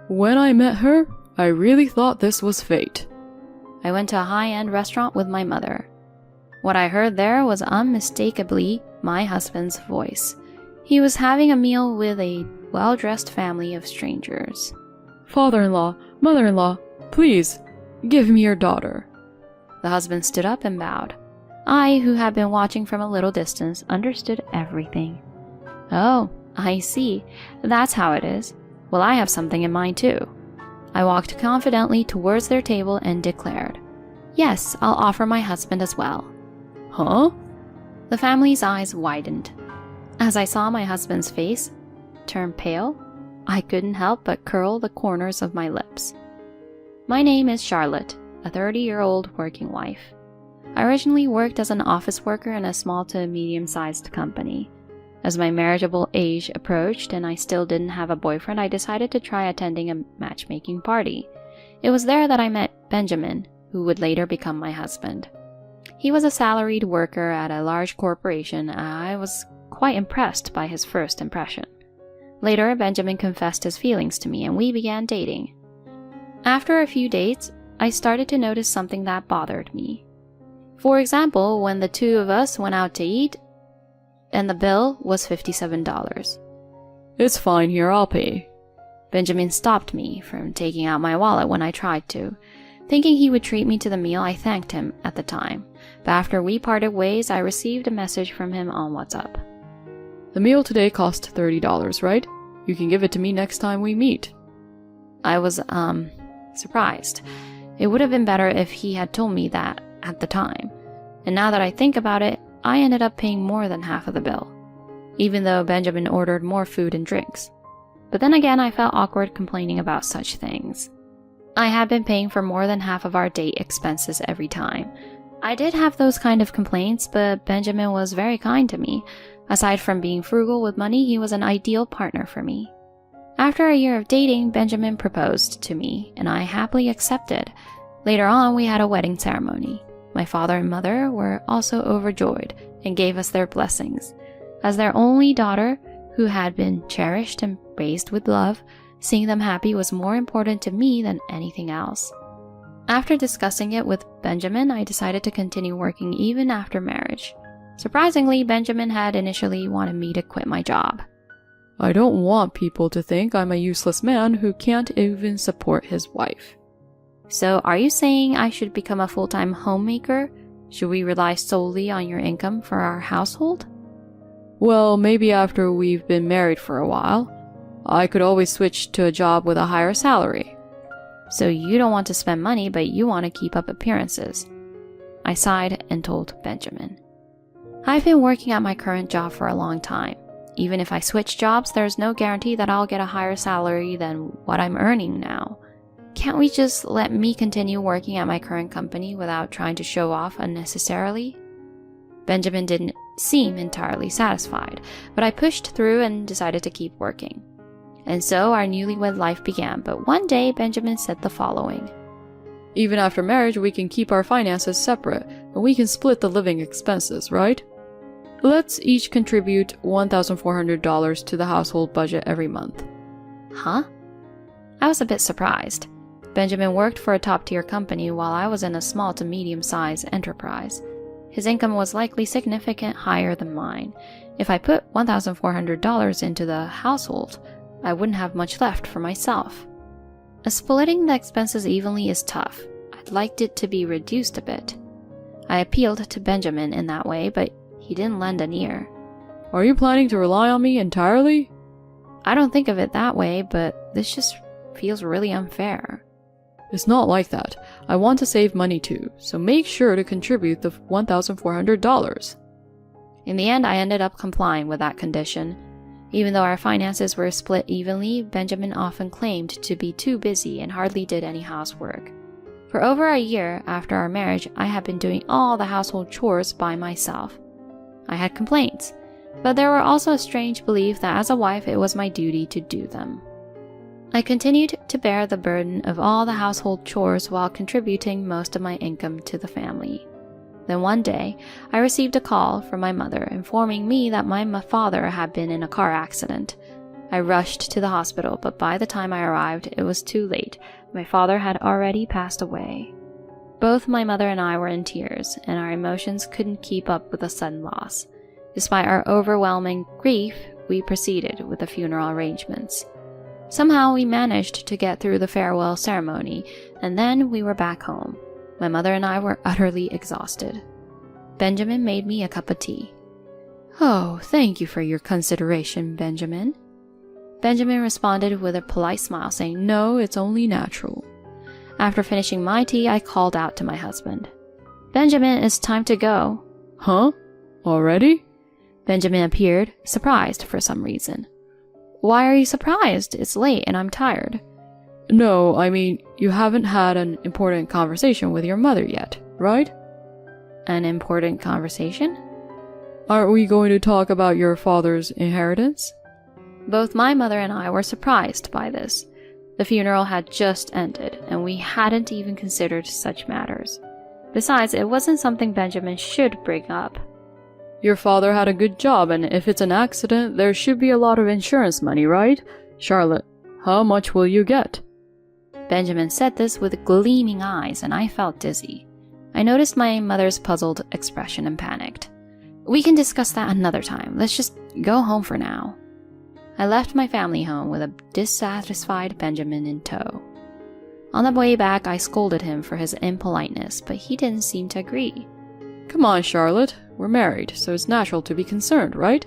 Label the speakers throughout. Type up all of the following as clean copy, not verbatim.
Speaker 1: When I met her, I really thought this was fate.
Speaker 2: I went to a high-end restaurant with my mother. What I heard there was unmistakably my husband's voice. He was having a meal with a well-dressed family of strangers.
Speaker 1: Father-in-law, mother-in-law, please, give me your daughter.
Speaker 2: The husband stood up and bowed. I, who had been watching from a little distance, understood everything. Oh, I see. That's how it is. Well, I have something in mind too. I walked confidently towards their table and declared, "Yes, I'll offer my husband as well."
Speaker 1: Huh?
Speaker 2: The family's eyes widened. As I saw my husband's face turn pale, I couldn't help but curl the corners of my lips. My name is Charlotte, a 30-year-old working wife. I originally worked as an office worker in a small to medium-sized company. As my marriageable age approached and I still didn't have a boyfriend, I decided to try attending a matchmaking party. It was there that I met Benjamin, who would later become my husband. He was a salaried worker at a large corporation. I was quite impressed by his first impression. Later, Benjamin confessed his feelings to me and we began dating. After a few dates, I started to notice something that bothered me. For example, when the two of us went out to eat, and the bill was $57.
Speaker 1: It's fine here, I'll pay.
Speaker 2: Benjamin stopped me from taking out my wallet when I tried to. Thinking he would treat me to the meal, I thanked him at the time. But after we parted ways, I received a message from him on WhatsApp.
Speaker 1: The meal today cost $30, right? You can give it to me next time we meet.
Speaker 2: I was, surprised. It would have been better if he had told me that at the time. And now that I think about it, I ended up paying more than half of the bill, even though Benjamin ordered more food and drinks. But then again, I felt awkward complaining about such things. I had been paying for more than half of our date expenses every time. I did have those kind of complaints, but Benjamin was very kind to me. Aside from being frugal with money, he was an ideal partner for me. After a year of dating, Benjamin proposed to me, and I happily accepted. Later on, we had a wedding ceremony. My father and mother were also overjoyed and gave us their blessings. As their only daughter, who had been cherished and raised with love, seeing them happy was more important to me than anything else. After discussing it with Benjamin, I decided to continue working even after marriage. Surprisingly, Benjamin had initially wanted me to quit my job.
Speaker 1: I don't want people to think I'm a useless man who can't even support his wife.
Speaker 2: So, are you saying I should become a full-time homemaker? Should we rely solely on your income for our household?
Speaker 1: Well, maybe after we've been married for a while. I could always switch to a job with a higher salary.
Speaker 2: So you don't want to spend money, but you want to keep up appearances. I sighed and told Benjamin. I've been working at my current job for a long time. Even if I switch jobs, there's no guarantee that I'll get a higher salary than what I'm earning now. Can't we just let me continue working at my current company without trying to show off unnecessarily? Benjamin didn't seem entirely satisfied, but I pushed through and decided to keep working. And so our newlywed life began, but one day Benjamin said the following.
Speaker 1: Even after marriage, we can keep our finances separate, and we can split the living expenses, right? Let's each contribute $1,400 to the household budget every month.
Speaker 2: Huh? I was a bit surprised. Benjamin worked for a top-tier company while I was in a small to medium-sized enterprise. His income was likely significantly higher than mine. If I put $1,400 into the household, I wouldn't have much left for myself. Splitting the expenses evenly is tough. I'd liked it to be reduced a bit. I appealed to Benjamin in that way, but he didn't lend an ear.
Speaker 1: Are you planning to rely on me entirely?
Speaker 2: I don't think of it that way, but this just feels really unfair.
Speaker 1: It's not like that. I want to save money too, so make sure to contribute the $1,400.
Speaker 2: In the end, I ended up complying with that condition. Even though our finances were split evenly, Benjamin often claimed to be too busy and hardly did any housework. For over a year after our marriage, I had been doing all the household chores by myself. I had complaints, but there were also a strange belief that as a wife it was my duty to do them. I continued to bear the burden of all the household chores while contributing most of my income to the family. Then one day, I received a call from my mother informing me that my father had been in a car accident. I rushed to the hospital, but by the time I arrived, it was too late. My father had already passed away. Both my mother and I were in tears, and our emotions couldn't keep up with the sudden loss. Despite our overwhelming grief, we proceeded with the funeral arrangements. Somehow we managed to get through the farewell ceremony, and then we were back home. My mother and I were utterly exhausted. Benjamin made me a cup of tea.
Speaker 1: "Oh, thank you for your consideration, Benjamin."
Speaker 2: Benjamin responded with a polite smile, saying, "No, it's only natural." After finishing my tea, I called out to my husband. "Benjamin, it's time to go."
Speaker 1: "Huh? Already?"
Speaker 2: Benjamin appeared, surprised for some reason. "Why are you surprised? It's late and I'm tired."
Speaker 1: "No, I mean, you haven't had an important conversation with your mother yet, right?"
Speaker 2: "An important conversation?"
Speaker 1: "Aren't we going to talk about your father's inheritance?"
Speaker 2: Both my mother and I were surprised by this. The funeral had just ended, and we hadn't even considered such matters. Besides, it wasn't something Benjamin should bring up.
Speaker 1: "Your father had a good job, and if it's an accident, there should be a lot of insurance money, right? Charlotte, how much will you get?"
Speaker 2: Benjamin said this with gleaming eyes, and I felt dizzy. I noticed my mother's puzzled expression and panicked. "We can discuss that another time. Let's just go home for now." I left my family home with a dissatisfied Benjamin in tow. On the way back, I scolded him for his impoliteness, but he didn't seem to agree.
Speaker 1: "Come on, Charlotte. We're married, so it's natural to be concerned, right?"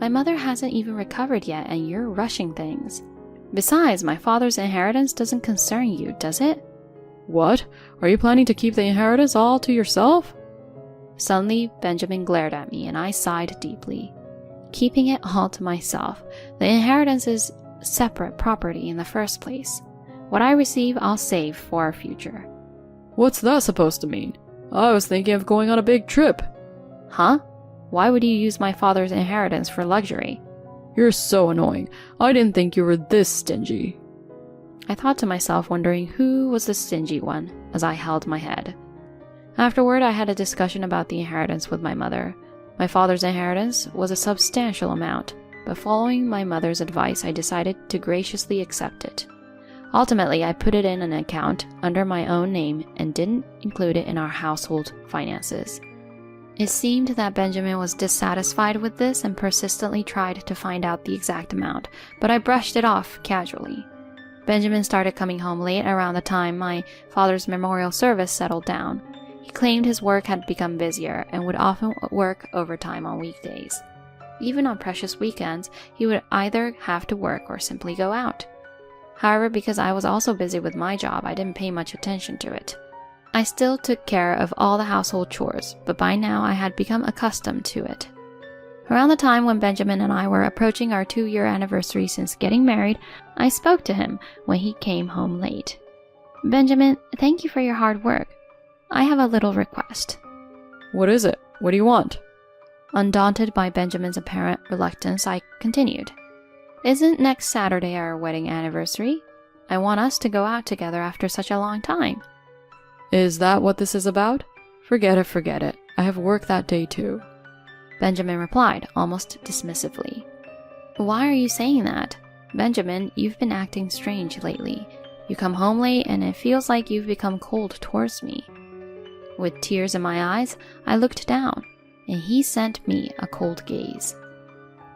Speaker 2: "My mother hasn't even recovered yet, and you're rushing things. Besides, my father's inheritance doesn't concern you, does it?"
Speaker 1: "What? Are you planning to keep the inheritance all to yourself?"
Speaker 2: Suddenly, Benjamin glared at me, and I sighed deeply. Keeping it all to myself. The inheritance is separate property in the first place. What I receive, I'll save for our future.
Speaker 1: "What's that supposed to mean? I was thinking of going on a big trip."
Speaker 2: Huh? Why would you use my father's inheritance for luxury?
Speaker 1: "You're so annoying. I didn't think you were this stingy."
Speaker 2: I thought to myself, wondering who was the stingy one, as I held my head. Afterward, I had a discussion about the inheritance with my mother. My father's inheritance was a substantial amount, but following my mother's advice, I decided to graciously accept it. Ultimately, I put it in an account under my own name and didn't include it in our household finances. It seemed that Benjamin was dissatisfied with this and persistently tried to find out the exact amount, but I brushed it off casually. Benjamin started coming home late around the time my father's memorial service settled down. He claimed his work had become busier and would often work overtime on weekdays. Even on precious weekends, he would either have to work or simply go out. However, because I was also busy with my job, I didn't pay much attention to it. I still took care of all the household chores, but by now I had become accustomed to it. Around the time when Benjamin and I were approaching our 2-year anniversary since getting married, I spoke to him when he came home late. "Benjamin, thank you for your hard work. I have a little request."
Speaker 1: "What is it? What do you want?"
Speaker 2: Undaunted by Benjamin's apparent reluctance, I continued. "Isn't next Saturday our wedding anniversary? I want us to go out together after such a long time."
Speaker 1: "Is that what this is about? Forget it. I have work that day too."
Speaker 2: Benjamin replied, almost dismissively. "Why are you saying that? Benjamin, you've been acting strange lately. You come home late and it feels like you've become cold towards me." With tears in my eyes, I looked down, and he sent me a cold gaze.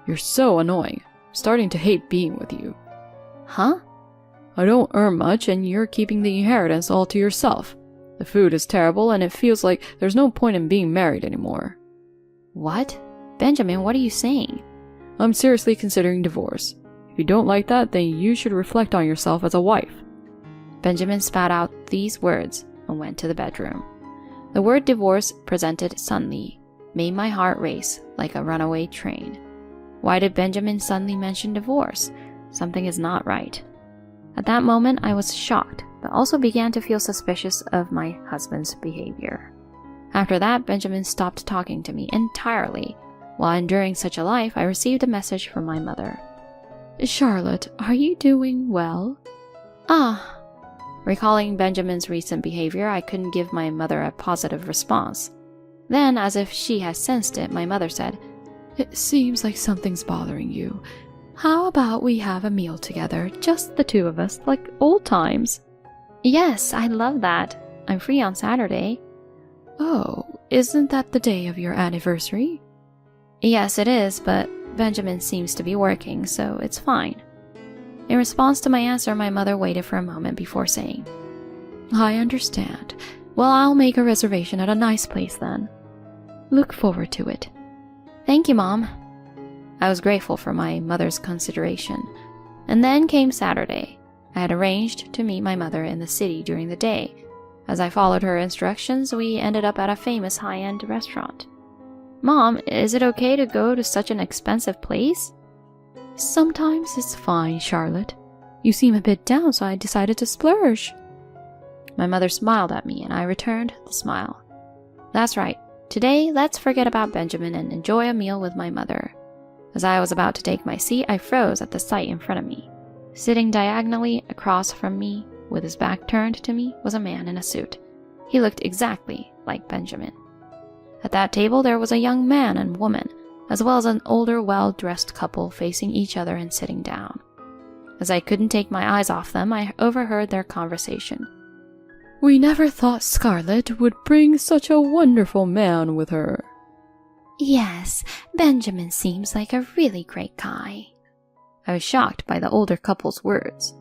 Speaker 1: "You're so annoying. I'm starting to hate being with you."
Speaker 2: "Huh?"
Speaker 1: "I don't earn much, and you're keeping the inheritance all to yourself. The food is terrible, and it feels like there's no point in being married anymore."
Speaker 2: "What? Benjamin, what are you saying?"
Speaker 1: "I'm seriously considering divorce. If you don't like that, then you should reflect on yourself as a wife."
Speaker 2: Benjamin spat out these words and went to the bedroom. The word divorce, presented suddenly, made my heart race like a runaway train. Why did Benjamin suddenly mention divorce? Something is not right. At that moment, I was shocked, but also began to feel suspicious of my husband's behavior. After that, Benjamin stopped talking to me entirely. While enduring such a life, I received a message from my mother.
Speaker 1: "Charlotte, are you doing well?"
Speaker 2: "Ah." Recalling Benjamin's recent behavior, I couldn't give my mother a positive response. Then, as if she had sensed it, my mother said,
Speaker 1: "It seems like something's bothering you. How about we have a meal together, just the two of us, like old times?
Speaker 2: Yes, I'd love that. I'm free on Saturday.
Speaker 1: Oh, isn't that the day of your anniversary?
Speaker 2: Yes, it is, but Benjamin seems to be working, so it's fine. In response to my answer, my mother waited for a moment before saying,
Speaker 1: I understand. Well, I'll make a reservation at a nice place then. Look forward to it.
Speaker 2: Thank you, Mom. I was grateful for my mother's consideration. And then came Saturday. I had arranged to meet my mother in the city during the day. As I followed her instructions, we ended up at a famous high-end restaurant. Mom, is it okay to go to such an expensive place?
Speaker 1: Sometimes it's fine, Charlotte. You seem a bit down, so I decided to splurge.
Speaker 2: My mother smiled at me, and I returned the smile. That's right. Today, let's forget about Benjamin and enjoy a meal with my mother. As I was about to take my seat, I froze at the sight in front of me. Sitting diagonally across from me, with his back turned to me, was a man in a suit. He looked exactly like Benjamin. At that table, there was a young man and woman, as well as an older, well-dressed couple facing each other and sitting down. As I couldn't take my eyes off them, I overheard their conversation.
Speaker 1: We never thought Scarlett would bring such a wonderful man with her.
Speaker 2: Yes, Benjamin seems like a really great guy. I was shocked by the older couple's words.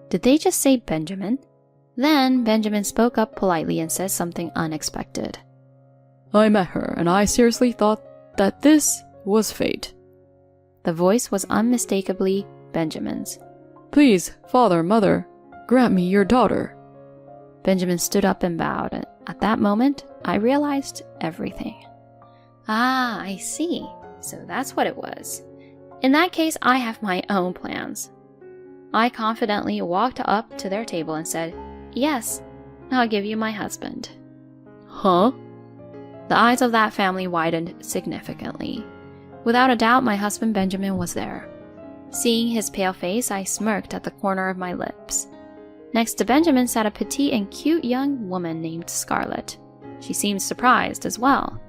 Speaker 2: Did they just say Benjamin? Then Benjamin spoke up politely and said something unexpected.
Speaker 1: I met her, and I seriously thought that this was fate.
Speaker 2: The voice was unmistakably Benjamin's.
Speaker 1: Please, father, mother, grant me your daughter.
Speaker 2: Benjamin stood up and bowed, and at that moment, I realized everything. Ah, I see. So that's what it was. In that case, I have my own plans. I confidently walked up to their table and said, Yes, I'll give you my husband.
Speaker 1: Huh?
Speaker 2: The eyes of that family widened significantly. Without a doubt, my husband Benjamin was there. Seeing his pale face, I smirked at the corner of my lips. Next to Benjamin sat a petite and cute young woman named Scarlett. She seemed surprised as well.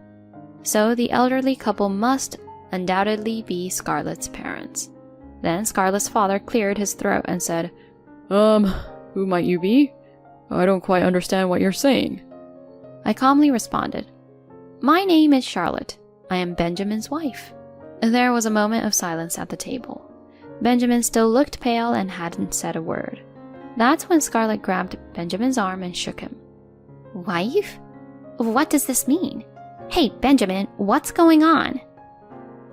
Speaker 2: So the elderly couple must undoubtedly be Scarlett's parents. Then Scarlett's father cleared his throat and said,
Speaker 1: Who might you be? I don't quite understand what you're saying.
Speaker 2: I calmly responded, My name is Charlotte. I am Benjamin's wife. There was a moment of silence at the table. Benjamin still looked pale and hadn't said a word. That's when Scarlett grabbed Benjamin's arm and shook him. Wife? What does this mean? Hey, Benjamin, what's going on?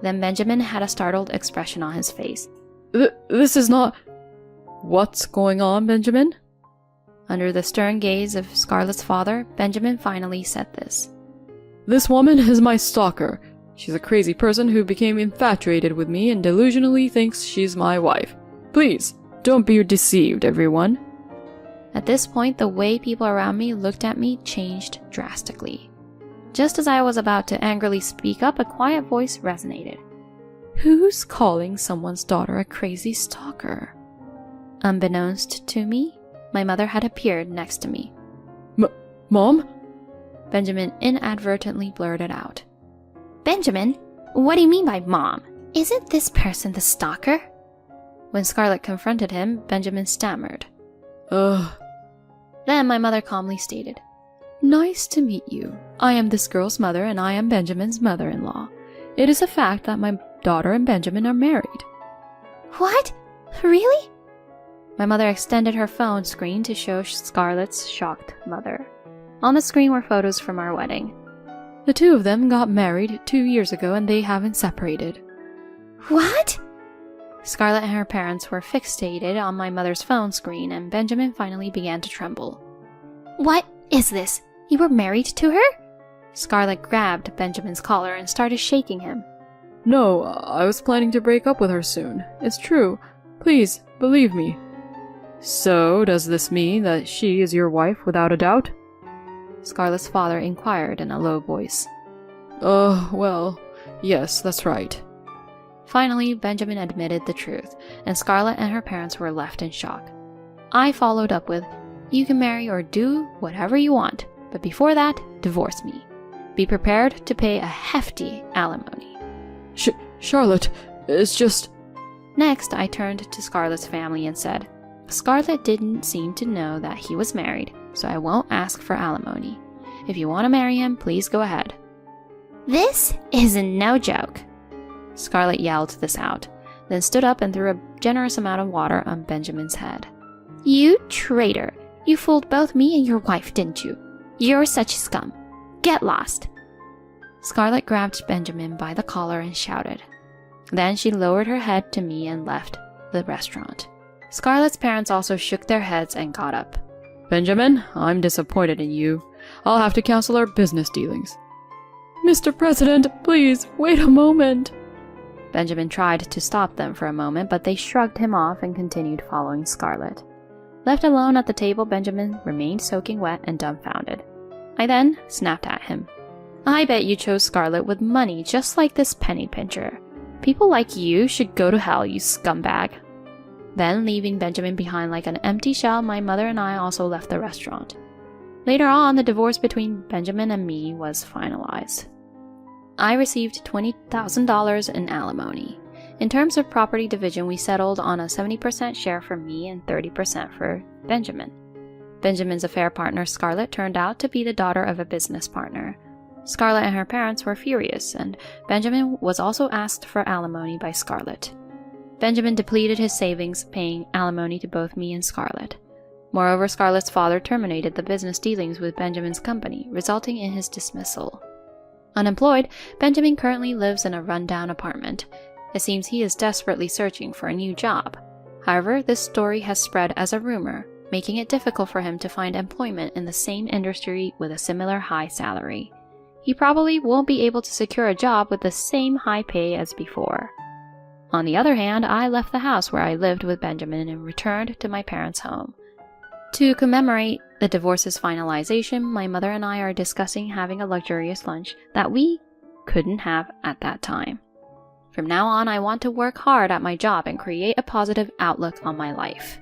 Speaker 2: Then Benjamin had a startled expression on his face.
Speaker 1: This is not... What's going on, Benjamin?
Speaker 2: Under the stern gaze of Scarlett's father, Benjamin finally said this.
Speaker 1: This woman is my stalker. She's a crazy person who became infatuated with me and delusionally thinks she's my wife. Please, don't be deceived, everyone.
Speaker 2: At this point, the way people around me looked at me changed drastically. Just as I was about to angrily speak up, a quiet voice resonated.
Speaker 1: Who's calling someone's daughter a crazy stalker?
Speaker 2: Unbeknownst to me, my mother had appeared next to me.
Speaker 1: Mom?
Speaker 2: Benjamin inadvertently blurted out. Benjamin, what do you mean by mom? Isn't this person the stalker? When Scarlett confronted him, Benjamin stammered. Then my mother calmly stated,
Speaker 1: Nice to meet you. I am this girl's mother and I am Benjamin's mother-in-law. It is a fact that my daughter and Benjamin are married.
Speaker 2: What? Really? My mother extended her phone screen to show Scarlett's shocked mother. On the screen were photos from our wedding.
Speaker 1: The two of them got married 2 years ago and they haven't separated.
Speaker 2: What? Scarlett and her parents were fixated on my mother's phone screen and Benjamin finally began to tremble. What is this? You were married to her? Scarlett grabbed Benjamin's collar and started shaking him.
Speaker 1: No, I was planning to break up with her soon. It's true. Please, believe me. So, does this mean that she is your wife without a doubt?
Speaker 2: Scarlett's father inquired in a low voice.
Speaker 1: Well, yes, that's right.
Speaker 2: Finally, Benjamin admitted the truth, and Scarlett and her parents were left in shock. I followed up with, You can marry or do whatever you want, but before that, divorce me. Be prepared to pay a hefty alimony.
Speaker 1: Charlotte, it's just...
Speaker 2: Next, I turned to Scarlett's family and said, Scarlett didn't seem to know that he was married, so I won't ask for alimony. If you want to marry him, please go ahead. This is no joke. Scarlett yelled this out, then stood up and threw a generous amount of water on Benjamin's head. You traitor! You fooled both me and your wife, didn't you? You're such scum. Get lost! Scarlett grabbed Benjamin by the collar and shouted. Then she lowered her head to me and left the restaurant. Scarlett's parents also shook their heads and got up.
Speaker 1: Benjamin, I'm disappointed in you. I'll have to cancel our business dealings. Mr. President, please, wait a moment.
Speaker 2: Benjamin tried to stop them for a moment, but they shrugged him off and continued following Scarlett. Left alone at the table, Benjamin remained soaking wet and dumbfounded. I then snapped at him. I bet you chose Scarlett with money just like this penny pincher. People like you should go to hell, you scumbag. Then, leaving Benjamin behind like an empty shell, my mother and I also left the restaurant. Later on, the divorce between Benjamin and me was finalized. I received $20,000 in alimony. In terms of property division, we settled on a 70% share for me and 30% for Benjamin. Benjamin's affair partner, Scarlett, turned out to be the daughter of a business partner. Scarlett and her parents were furious, and Benjamin was also asked for alimony by Scarlett. Benjamin depleted his savings, paying alimony to both me and Scarlett. Moreover, Scarlett's father terminated the business dealings with Benjamin's company, resulting in his dismissal. Unemployed, Benjamin currently lives in a rundown apartment. It seems he is desperately searching for a new job. However, this story has spread as a rumor, making it difficult for him to find employment in the same industry with a similar high salary. He probably won't be able to secure a job with the same high pay as before. On the other hand, I left the house where I lived with Benjamin and returned to my parents' home. To commemorate the divorce's finalization, my mother and I are discussing having a luxurious lunch that we couldn't have at that time. From now on, I want to work hard at my job and create a positive outlook on my life.